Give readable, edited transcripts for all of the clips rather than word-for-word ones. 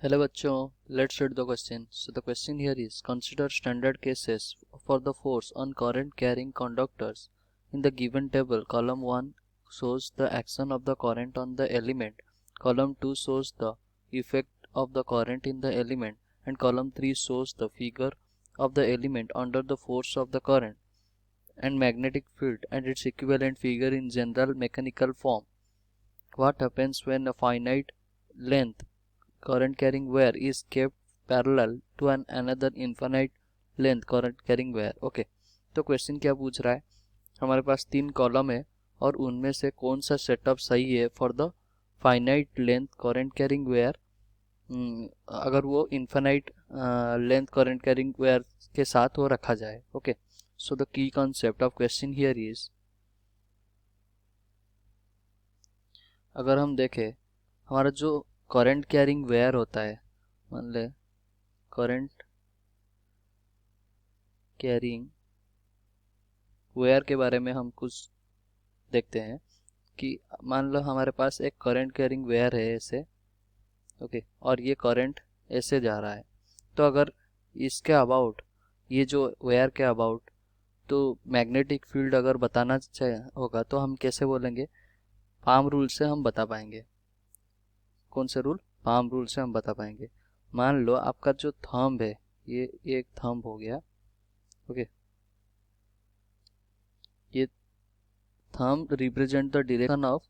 Hello bachcho, let's read the question. So the question here is consider standard cases for the force on current carrying conductors. In the given table, column 1 shows the action of the current on the element, column 2 shows the effect of the current in the element, and column 3 shows the figure of the element under the force of the current and magnetic field and its equivalent figure in general mechanical form. What happens when a finite length current carrying wire is kept parallel to another infinite length current carrying wire? Okay, तो question क्या पूछ रहा है? हमारे पास 3 column है और उनमें से कौन सा सेटअप सही है for the finite length current carrying wire अगर वो infinite length current carrying wire के साथ वो रखा जाए. Okay, so the key concept of question here is, अगर हम देखें हमारा जो करंट कैरिंग वेयर होता है, मान ले करंट कैरिंग वेयर के बारे में हम कुछ देखते हैं कि मान लो हमारे पास एक करंट कैरिंग वेयर है ऐसे. ओके, और ये करंट ऐसे जा रहा है. तो अगर इसके अबाउट, ये जो वेयर के अबाउट तो मैग्नेटिक फील्ड अगर बताना होगा तो हम कैसे बोलेंगे? पाम रूल से हम बता पाएंगे. कौन से रूल? पाम रूल से हम बता पाएंगे. मान लो आपका जो थंब है, ये एक थंब हो गया. ओके, ये thumb represent the direction of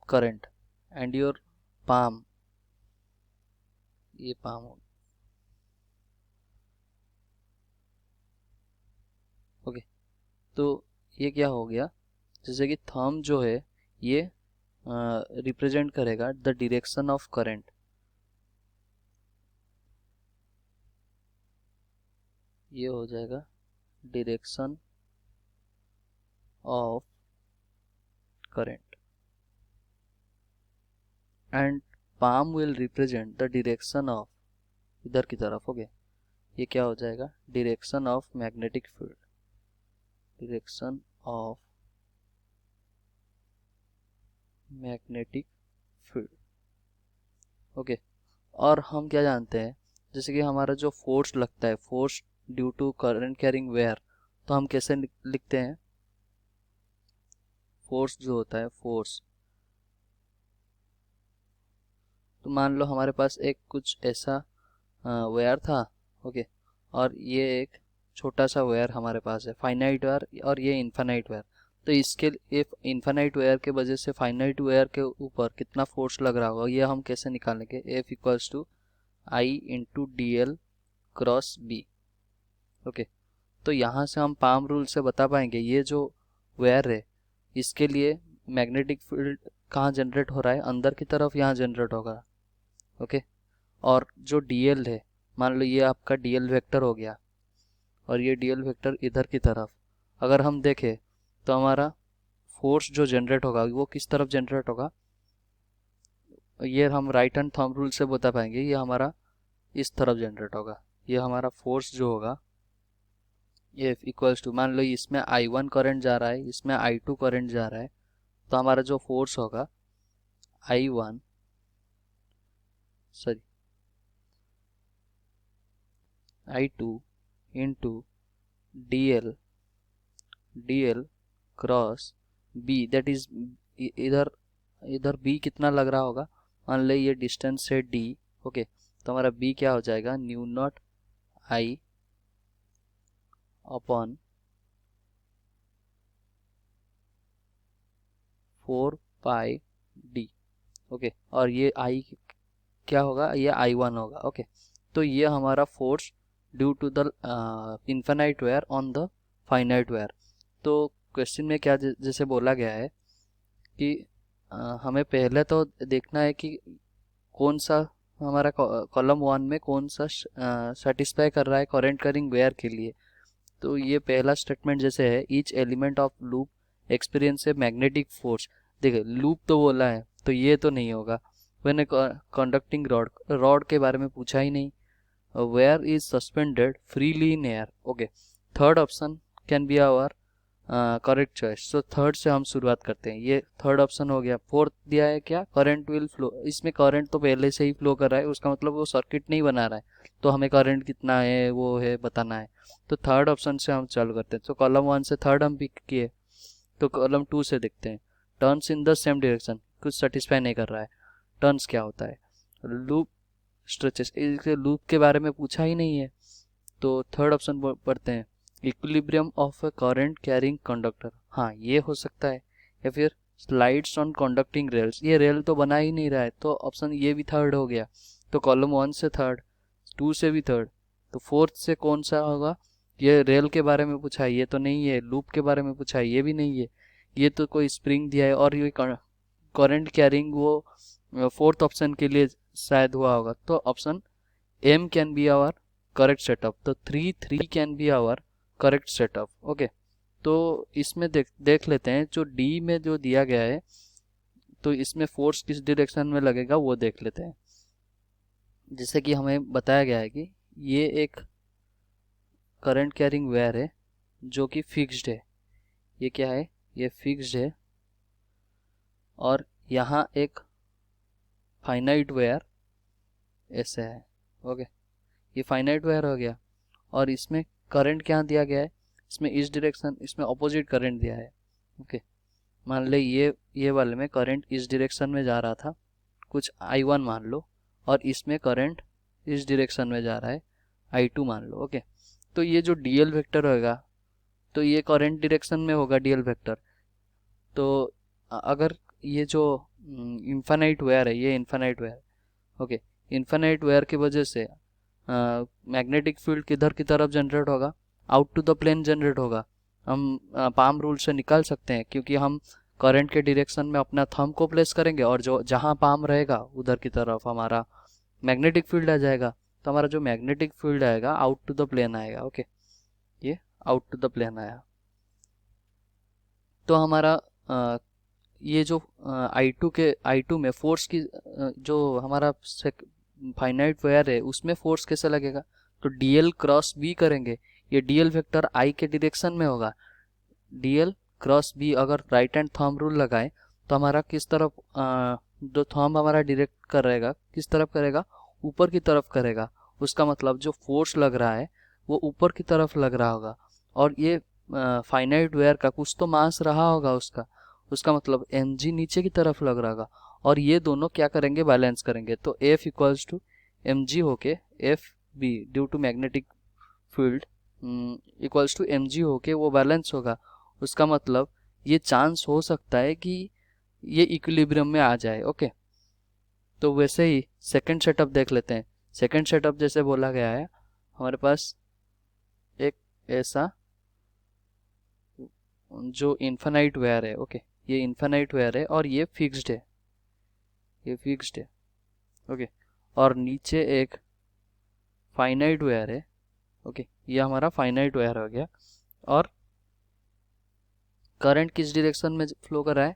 current and your palm, ये पाम हो. ओके, तो ये क्या हो गया? जैसे कि थंब जो है ये रिप्रेजेंट करेगा द डायरेक्शन ऑफ करंट. ये हो जाएगा direction of current and palm will represent the direction of, इधर की तरफ. ओके, ये क्या हो जाएगा? Direction of magnetic field, direction of magnetic field. Okay, और हम क्या जानते हैं, जैसे कि हमारा जो फोर्स लगता है, force due to current carrying wire, तो हम कैसे लिखते हैं? फोर्स जो होता है, फोर्स, तो मान लो हमारे पास एक कुछ ऐसा वेयर था. ओके, और ये एक छोटा सा वेयर हमारे पास है, फाइनाइट वेयर, और ये इनफाइनाइट वेयर. तो इसके लिए इनफाइनाइट वेयर के वजह से फाइनाइट वेयर के ऊपर कितना फोर्स लग रहा होगा, ये हम कैसे निकालेंगे? F equals to I into D L cross B. Okay, तो यहाँ से हम पाम रूल से बता पाएंगे ये जो वेयर है इसके लिए मैग्नेटिक फील्ड कहाँ जनरेट हो रहा है? अंदर की तरफ यहाँ जनरेट होगा. ओके, और जो डीएल है, मान लो ये आपका डीएल वेक्टर हो गया और ये डीएल वेक्टर इधर की तरफ. अगर हम देखें तो हमारा फोर्स जो जनरेट होगा वो किस तरफ जनरेट होगा? ये हम राइट हैंड थंब रूल से बता पाएंगे, ये हमारा इस तरफ जनरेट होगा. ये हमारा फोर्स जो होगा ये इक्वल्स टू, मान लो इसमें I1 करंट जा रहा है, इसमें I2 करंट जा रहा है, तो हमारा जो फोर्स होगा I1 sorry I2 into DL cross B, that is इधर इधर B कितना लग रहा होगा? मान लो ये डिस्टेंस है D. ओके, तो हमारा B क्या हो जाएगा? New not I upon 4 pi D. Okay, और ये I क्या होगा? ये I1 होगा. ओके, तो ये हमारा force due to the infinite wire on the finite wire. तो क्वेश्चन में क्या जैसे बोला गया है कि हमें पहले तो देखना है कि कौन सा हमारा कॉलम 1 में कौन सा सेटिस्फाई कर रहा है करंट कैरिंग वेयर के लिए. तो ये पहला स्टेटमेंट जैसे है, each element of loop experience a magnetic force. देखिए लूप तो बोला है तो ये तो नहीं होगा. व्हेन ए कंडक्टिंग रॉड के बारे में पूछा ही नहीं. Wire is suspended freely in air. Okay, third option can be our correct choice. So third से हम शुरुआत करते हैं। ये थर्ड ऑप्शन हो गया। फोर्थ दिया है क्या, करंट विल फ्लो। इसमें करंट तो पहले से ही फ्लो कर रहा है, उसका मतलब वो सर्किट नहीं बना रहा है, तो हमें करंट कितना है वो है बताना है। तो थर्ड ऑप्शन से हम चालू करते हैं। तो कॉलम 1 से थर्ड हम पिक किए, तो कॉलम 2 से देखते हैं। Turns in the same direction, कुछ सेटिस्फाई नहीं कर रहा है। टर्न्स क्या होता है, लूप स्ट्रेचेस, इसके लूप के बारे में पूछा ही नहीं है। तो थर्ड ऑप्शन पढ़ते हैं, equilibrium of a current carrying conductor. हाँ ये हो सकता है। या फिर स्लाइड्स ऑन कंडक्टिंग रेल्स, ये रेल तो बना ही नहीं रहा है, तो ऑप्शन ये भी थर्ड हो गया। तो कॉलम 1 से थर्ड, 2 से भी थर्ड, तो फोर्थ से कौन सा होगा। ये रेल के बारे में पूछा है, ये तो नहीं है। लूप के बारे में पूछा है, ये भी नहीं है। ये तो कोई स्प्रिंग दिया है, और ये करंट कैरिंग वो फोर्थ ऑप्शन के लिए शायद हुआ होगा। तो option M can be our correct setup. तो 3 can be our correct setup. Okay, तो इसमें देख लेते हैं जो डी में जो दिया गया है, तो इसमें फोर्स किस डायरेक्शन में लगेगा वो देख लेते हैं। जैसे कि हमें बताया गया है कि ये एक करंट कैरिंग वायर है जो कि फिक्स्ड है। ये क्या है, ये फिक्स्ड है। और यहाँ एक फाइनाइट वायर ऐसे है। ओके, ये फाइनाइट वायर हो गया। और इसमें करंट क्या दिया गया है, इसमें इस डायरेक्शन, इसमें अपोजिट करंट दिया है। ओके, मान ले ये वाले में करंट इस डायरेक्शन में जा रहा था, कुछ I1 मान लो, और इसमें करंट इस डायरेक्शन में जा रहा है, I2 मान लो। ओके, तो ये जो डीएल वेक्टर होगा, तो ये करंट डायरेक्शन में होगा डीएल वेक्टर। तो अगर ये जो इन्फानाइट वायर है, ये infinite wire, okay, infinite wire की वजह से मैग्नेटिक फील्ड किधर की तरफ जनरेट होगा, out to the plane generate होगा। हम पाम रूल से निकाल सकते हैं, क्योंकि हम करंट के डायरेक्शन में अपना थंब को प्लेस करेंगे, और जो जहाँ पाम रहेगा उधर की तरफ हमारा मैग्नेटिक फील्ड आ जाएगा। तो हमारा जो मैग्नेटिक फील्ड आएगा आउट टू द प्लेन आएगा। ओके, ये आउट टू द प्लेन आया। तो हमारा ये जो I2 में फोर्स की जो हमारा फाइनाइट वायर है उसमें फोर्स कैसे लगेगा, तो डीएल क्रॉस बी करेंगे। ये डीएल वेक्टर आई के डायरेक्शन में होगा। डीएल क्रॉस बी, अगर राइट हैंड थंब रूल लगाए तो हमारा किस तरफ जो थंब हमारा डायरेक्ट करेगा, किस तरफ करेगा, ऊपर की तरफ करेगा। उसका मतलब जो फोर्स लग रहा है वो ऊपर की तरफ लग रहा होगा। और ये फाइनाइट वेयर का कुछ तो मास रहा होगा उसका मतलब mg नीचे की तरफ लग रहा होगा। और ये दोनों क्या करेंगे, बैलेंस करेंगे। तो F इक्वल्स टू mg होके F B due to magnetic field equals to mg होके वो बैलेंस होगा। उसका मतलब ये चांस हो सकता है कि ये इक्विलिब्रियम में आ जाए। ओके, तो वैसे ही सेकंड सेटअप देख लेते हैं। सेकंड सेटअप जैसे बोला गया है, हमारे पास एक ऐसा जो इन्फानाइट वायर है। ओके, ये इन्फानाइट वायर है और ये फिक्स्ड है, ये फिक्स्ड है। ओके, और नीचे एक फाइनाइट वायर है। ओके, ये हमारा फाइनाइट वायर हो गया। और करंट किस डायरेक्शन में फ्लो कर रहा है,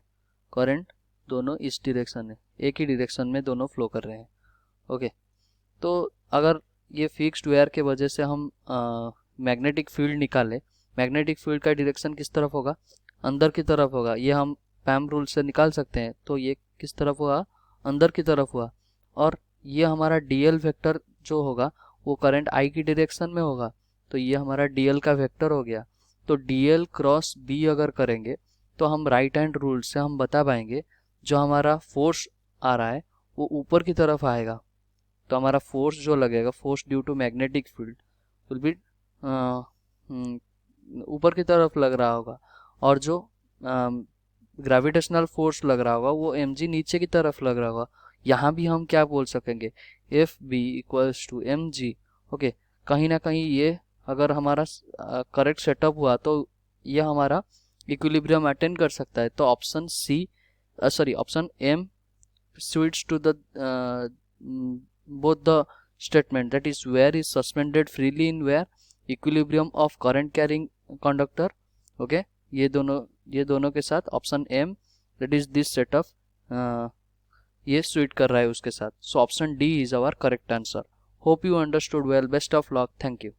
करंट दोनों इस डायरेक्शन में, एक ही डायरेक्शन में दोनों फ्लो कर रहे हैं। ओके, तो अगर ये फिक्स्ड वायर के वजह से हम मैग्नेटिक फील्ड निकालें, मैग्नेटिक फील्ड का डायरेक्शन किस तरफ होगा, अंदर की तरफ होगा। ये हम पैम रूल से निकाल सकते हैं। तो ये किस तरफ हुआ, अंदर की तरफ हुआ। और ये हमारा डीएल वेक्टर जो होगा वो करंट आई की डायरेक्शन में होगा। तो ये हमारा डीएल का वेक्टर हो गया। तो डीएल क्रॉस बी अगर करेंगे तो हम राइट हैंड रूल से हम बता पाएंगे जो हमारा फोर्स आ रहा है वो ऊपर की तरफ आएगा। तो हमारा फोर्स जो लगेगा, force due to magnetic field will be ऊपर की तरफ लग रहा होगा। और जो ग्रेविटेशनल फोर्स लग रहा होगा वो mg नीचे की तरफ लग रहा होगा। यहाँ भी हम क्या बोल सकेंगे, F B equals to M G. Okay, कहीं ना कहीं ये अगर हमारा करेक्ट सेटअप हुआ तो ये हमारा इक्विलिब्रियम अटेन कर सकता है। तो option C, sorry option M suits to the both the statement, that is where is suspended freely in where equilibrium of current carrying conductor। Okay, ये दोनों के साथ option M, that is this setup ये suit कर रहा है उसके साथ। So option D is our correct answer. Hope you understood well. Best of luck, thank you.